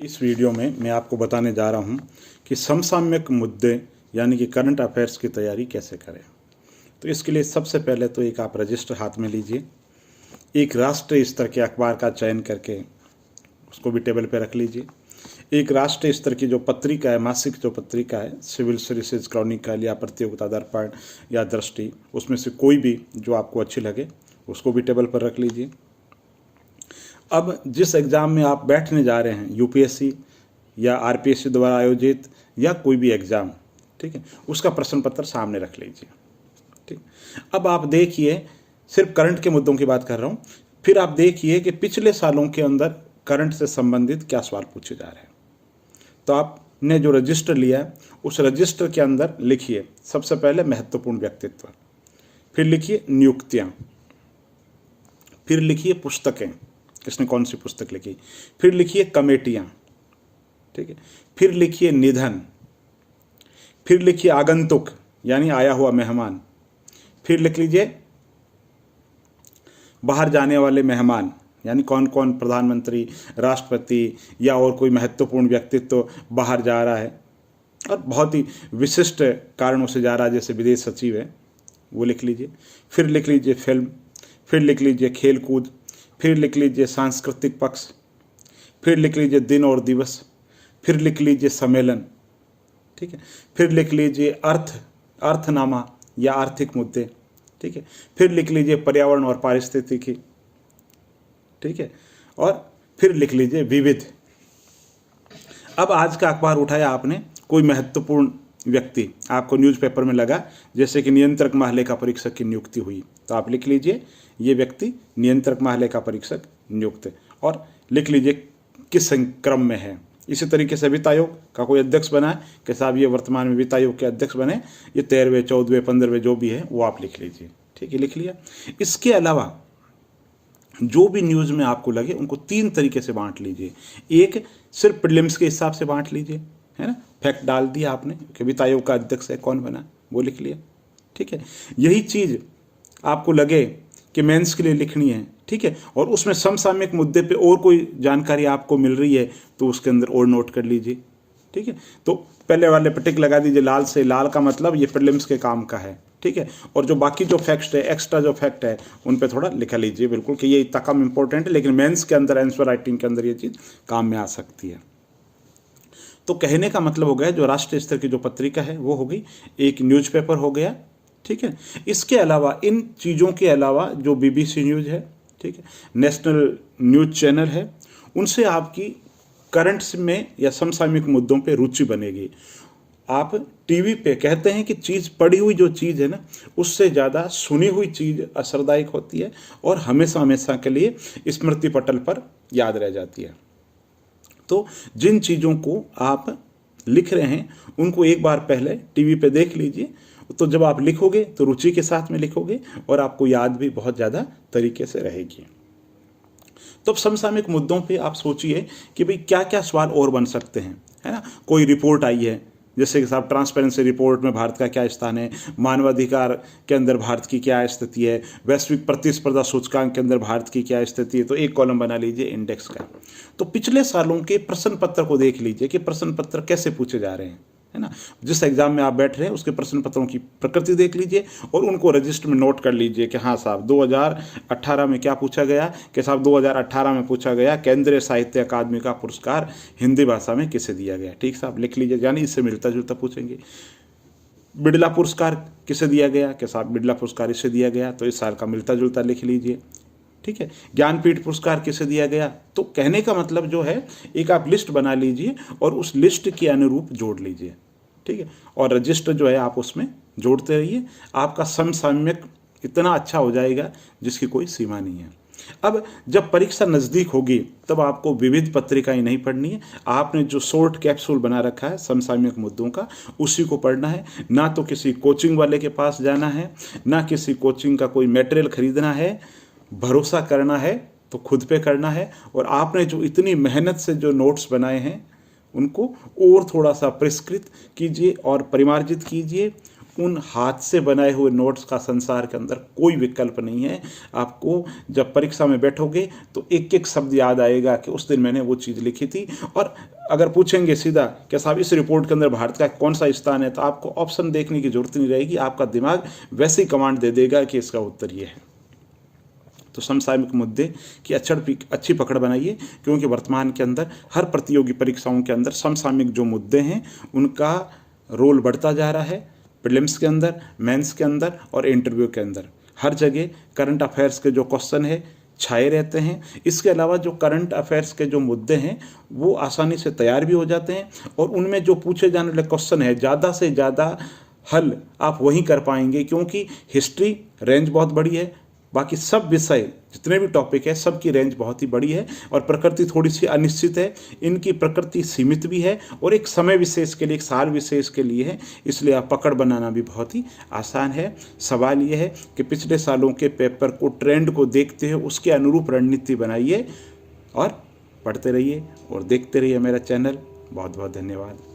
इस वीडियो में मैं आपको बताने जा रहा हूं कि समसामयिक मुद्दे यानी कि करंट अफेयर्स की तैयारी कैसे करें। तो इसके लिए सबसे पहले तो एक आप रजिस्टर हाथ में लीजिए, एक राष्ट्रीय स्तर के अखबार का चयन करके उसको भी टेबल पे रख लीजिए। एक राष्ट्रीय स्तर की जो पत्रिका है, मासिक जो पत्रिका है, सिविल सर्विसेज क्रॉनिकल या प्रतियोगिता दर्पण या दृष्टि, उसमें से कोई भी जो आपको अच्छी लगे उसको भी टेबल पर रख लीजिए। अब जिस एग्ज़ाम में आप बैठने जा रहे हैं, यूपीएससी या आरपीएससी द्वारा आयोजित या कोई भी एग्ज़ाम, ठीक है, उसका प्रश्न पत्र सामने रख लीजिए। ठीक, अब आप देखिए, सिर्फ करंट के मुद्दों की बात कर रहा हूँ, फिर आप देखिए कि पिछले सालों के अंदर करंट से संबंधित क्या सवाल पूछे जा रहे हैं। तो आपने जो रजिस्टर लिया है उस रजिस्टर के अंदर लिखिए सबसे पहले महत्वपूर्ण व्यक्तित्व, फिर लिखिए नियुक्तियाँ, फिर लिखिए पुस्तकें, किसने कौन सी पुस्तक लिखी, फिर लिखिए कमेटियाँ, ठीक है, फिर लिखिए निधन, फिर लिखिए आगंतुक यानी आया हुआ मेहमान, फिर लिख लीजिए बाहर जाने वाले मेहमान यानी कौन कौन प्रधानमंत्री, राष्ट्रपति या और कोई महत्वपूर्ण व्यक्तित्व बाहर जा रहा है और बहुत ही विशिष्ट कारणों से जा रहा है, जैसे विदेश सचिव है, वो लिख लीजिए। फिर लिख लीजिए फिल्म, फिर लिख लीजिए खेल कूद, फिर लिख लीजिए सांस्कृतिक पक्ष, फिर लिख लीजिए दिन और दिवस, फिर लिख लीजिए सम्मेलन, ठीक है, फिर लिख लीजिए अर्थनामा या आर्थिक मुद्दे, ठीक है, फिर लिख लीजिए पर्यावरण और पारिस्थितिकी, ठीक है, और फिर लिख लीजिए विविध। अब आज का अखबार उठाया आपने, कोई महत्वपूर्ण व्यक्ति आपको न्यूज़पेपर में लगा, जैसे कि नियंत्रक महालेखा परीक्षक की नियुक्ति हुई, तो आप लिख लीजिए ये व्यक्ति नियंत्रक महालेखा परीक्षक नियुक्त, और लिख लीजिए किस क्रम में है। इसी तरीके से वित्त आयोग का कोई अध्यक्ष बना है कि साहब ये वर्तमान में वित्त आयोग के अध्यक्ष बने, ये 13वें 14वें 15वें जो भी है वो आप लिख लीजिए, ठीक है, लिख लिया। इसके अलावा जो भी न्यूज़ में आपको लगे उनको 3 तरीके से बांट लीजिए। एक सिर्फ प्रीलिम्स के हिसाब से बांट लीजिए, है ना, फैक्ट डाल दिया आपने कि वित्त आयोग का अध्यक्ष है, कौन बना, वो लिख लिया, ठीक है। यही चीज़ आपको लगे कि मेंस के लिए लिखनी है, ठीक है, और उसमें समसामयिक मुद्दे पे और कोई जानकारी आपको मिल रही है तो उसके अंदर और नोट कर लीजिए, ठीक है। तो पहले वाले पे टिक लगा दीजिए लाल से, लाल का मतलब ये प्रीलिम्स के काम का है, ठीक है, और जो बाकी जो फैक्ट्स है, एक्स्ट्रा जो फैक्ट है, उन पे थोड़ा लिखा लीजिए बिल्कुल कि ये इतना कम इंपॉर्टेंट है, लेकिन मेंस के अंदर आंसर राइटिंग के अंदर ये चीज़ काम में आ सकती है। तो कहने का मतलब हो गया, जो राष्ट्रीय स्तर की जो पत्रिका है वो हो गई, एक न्यूज़पेपर हो गया, ठीक है। इसके अलावा, इन चीज़ों के अलावा जो बीबीसी न्यूज़ है, ठीक है, नेशनल न्यूज़ चैनल है, उनसे आपकी करंट्स में या समसामयिक मुद्दों पे रुचि बनेगी। आप टीवी पे कहते हैं कि चीज़, पढ़ी हुई जो चीज़ है ना, उससे ज़्यादा सुनी हुई चीज़ असरदायक होती है और हमेशा हमेशा के लिए स्मृति पटल पर याद रह जाती है। तो जिन चीज़ों को आप लिख रहे हैं उनको एक बार पहले टीवी पे देख लीजिए, तो जब आप लिखोगे तो रुचि के साथ में लिखोगे और आपको याद भी बहुत ज़्यादा तरीके से रहेगी। तो अब समसामयिक मुद्दों पे आप सोचिए कि भाई क्या क्या सवाल और बन सकते हैं, है ना। कोई रिपोर्ट आई है, जैसे कि साहब ट्रांसपेरेंसी रिपोर्ट में भारत का क्या स्थान है, मानवाधिकार के अंदर भारत की क्या स्थिति है, वैश्विक प्रतिस्पर्धा सूचकांक के अंदर भारत की क्या स्थिति है, तो एक कॉलम बना लीजिए इंडेक्स का। तो पिछले सालों के प्रश्न पत्र को देख लीजिए कि प्रश्न पत्र कैसे पूछे जा रहे हैं, है ना। जिस एग्जाम में आप बैठ रहे हैं उसके प्रश्न पत्रों की प्रकृति देख लीजिए और उनको रजिस्टर में नोट कर लीजिए कि हाँ साहब 2018 में क्या पूछा गया, कि साहब 2018 में पूछा गया केंद्रीय साहित्य अकादमी का पुरस्कार हिंदी भाषा में किसे दिया गया, ठीक साहब, लिख लीजिए, यानी इससे मिलता जुलता पूछेंगे। बिड़ला पुरस्कार किसे दिया गया, कि साहब बिड़ला पुरस्कार इसे दिया गया, तो इस साल का मिलता जुलता लिख लीजिए, ठीक है। ज्ञानपीठ पुरस्कार किसे दिया गया, तो कहने का मतलब जो है, एक आप लिस्ट बना लीजिए और उस लिस्ट के अनुरूप जोड़ लीजिए, ठीक है, और रजिस्टर जो है आप उसमें जोड़ते रहिए, आपका समसामयिक इतना अच्छा हो जाएगा जिसकी कोई सीमा नहीं है। अब जब परीक्षा नज़दीक होगी तब आपको विविध पत्रिकाएं नहीं पढ़नी है, आपने जो शॉर्ट कैप्सूल बना रखा है समसामयिक मुद्दों का उसी को पढ़ना है। ना तो किसी कोचिंग वाले के पास जाना है, ना किसी कोचिंग का कोई मटेरियल खरीदना है, भरोसा करना है तो खुद पे करना है। और आपने जो इतनी मेहनत से जो नोट्स बनाए हैं उनको और थोड़ा सा परिष्कृत कीजिए और परिमार्जित कीजिए। उन हाथ से बनाए हुए नोट्स का संसार के अंदर कोई विकल्प नहीं है। आपको जब परीक्षा में बैठोगे तो एक एक शब्द याद आएगा कि उस दिन मैंने वो चीज़ लिखी थी। और अगर पूछेंगे सीधा कि साहब इस रिपोर्ट के अंदर भारत का कौन सा स्थान है, तो आपको ऑप्शन देखने की जरूरत नहीं रहेगी, आपका दिमाग वैसे ही कमांड दे देगा कि इसका उत्तर ये है। तो समसामयिक मुद्दे की अच्छी पकड़ बनाइए, क्योंकि वर्तमान के अंदर हर प्रतियोगी परीक्षाओं के अंदर समसामयिक जो मुद्दे हैं उनका रोल बढ़ता जा रहा है। प्रीलिम्स के अंदर, मेंस के अंदर और इंटरव्यू के अंदर हर जगह करंट अफेयर्स के जो क्वेश्चन है छाए रहते हैं। इसके अलावा जो करंट अफेयर्स के जो मुद्दे हैं वो आसानी से तैयार भी हो जाते हैं, और उनमें जो पूछे जाने वाले क्वेश्चन है ज़्यादा से ज़्यादा हल आप वहीं कर पाएंगे, क्योंकि हिस्ट्री रेंज बहुत बड़ी है, बाकी सब विषय जितने भी टॉपिक है सबकी रेंज बहुत ही बड़ी है, और प्रकृति थोड़ी सी अनिश्चित है, इनकी प्रकृति सीमित भी है, और एक समय विशेष के लिए, एक साल विशेष के लिए है, इसलिए आप पकड़ बनाना भी बहुत ही आसान है। सवाल ये है कि पिछले सालों के पेपर को, ट्रेंड को देखते हुए उसके अनुरूप रणनीति बनाइए और पढ़ते रहिए और देखते रहिए मेरा चैनल। बहुत बहुत धन्यवाद।